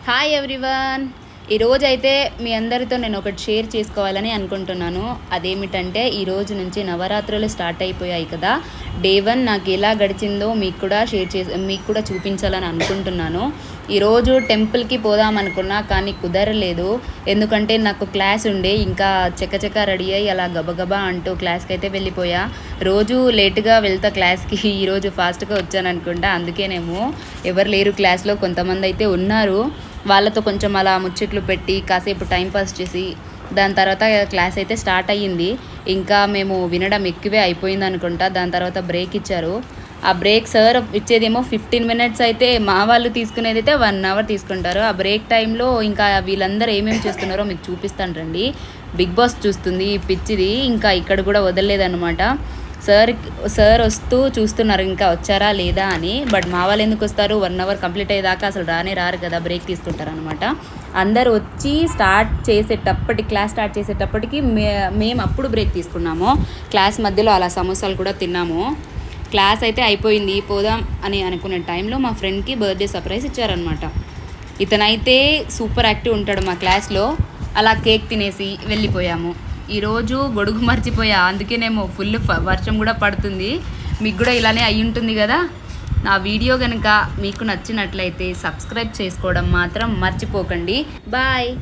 Hi everyone. ఈరోజు అయితే మీ అందరితో నేను ఒకటి షేర్ చేసుకోవాలని అనుకుంటున్నాను. అదేమిటంటే ఈరోజు నుంచి నవరాత్రులు స్టార్ట్ అయిపోయాయి కదా. డే 1 నాకు ఎలా గడిచిందో మీకు కూడా చూపించాలని అనుకుంటున్నాను. ఈరోజు టెంపుల్కి పోదాం అనుకున్నా కానీ కుదరలేదు. ఎందుకంటే నాకు క్లాస్ ఉండే, ఇంకా చకచక రెడీ అయ్యి అలా గబగబా అంటూ క్లాస్కి అయితే వెళ్ళిపోయా. రోజు లేటుగా వెళ్తా క్లాస్కి, ఈరోజు ఫాస్ట్గా వచ్చాను అనుకుంటా. అందుకేనేమో ఎవరు లేరు క్లాస్లో, కొంతమంది అయితే ఉన్నారు. వాళ్ళతో కొంచెం అలా ముచ్చట్లు పెట్టి కాసేపు టైంపాస్ చేసి దాని తర్వాత క్లాస్ అయితే స్టార్ట్ అయ్యింది. ఇంకా మేము వినడం ఎక్కువే అయిపోయింది అనుకుంటా. దాని తర్వాత బ్రేక్ ఇచ్చారు. ఆ బ్రేక్ సార్ ఇచ్చేదేమో 15 మినిట్స్ అయితే, మా వాళ్ళు తీసుకునేది అయితే 1 అవర్ తీసుకుంటారు. ఆ బ్రేక్ టైంలో ఇంకా వీళ్ళందరూ ఏమేమి చేస్తున్నారో మీకు చూపిస్తాను రండి. బిగ్ బాస్ చూస్తుంది పిచ్చిది, ఇంకా ఇక్కడ కూడా వదలలేదన్నమాట. సార్ వస్తూ చూస్తున్నారు ఇంకా వచ్చారా లేదా అని. బట్ మా వాళ్ళు ఎందుకు వస్తారు, 1 అవర్ కంప్లీట్ అయ్యేదాకా అసలు రారు కదా, బ్రేక్ తీసుకుంటారు అనమాట. అందరు వచ్చి క్లాస్ స్టార్ట్ చేసేటప్పటికి మేము అప్పుడు బ్రేక్ తీసుకున్నాము. క్లాస్ మధ్యలో అలా సమోసాలు కూడా తిన్నాము. క్లాస్ అయితే అయిపోయింది, పోదాం అని అనుకునే టైంలో మా ఫ్రెండ్కి బర్త్డే సర్ప్రైజ్ ఇచ్చారనమాట. ఇతనైతే సూపర్ యాక్టివ్ ఉంటాడు మా క్లాస్లో. అలా కేక్ తినేసి వెళ్ళిపోయాము. ఈరోజు గొడుగు మర్చిపోయా, అందుకేనేమో ఫుల్ వర్షం కూడా పడుతుంది. మీకు కూడా ఇలానే అయి ఉంటుంది కదా. నా వీడియో కనుక మీకు నచ్చినట్లయితే సబ్స్క్రైబ్ చేసుకోవడం మాత్రం మర్చిపోకండి. బాయ్.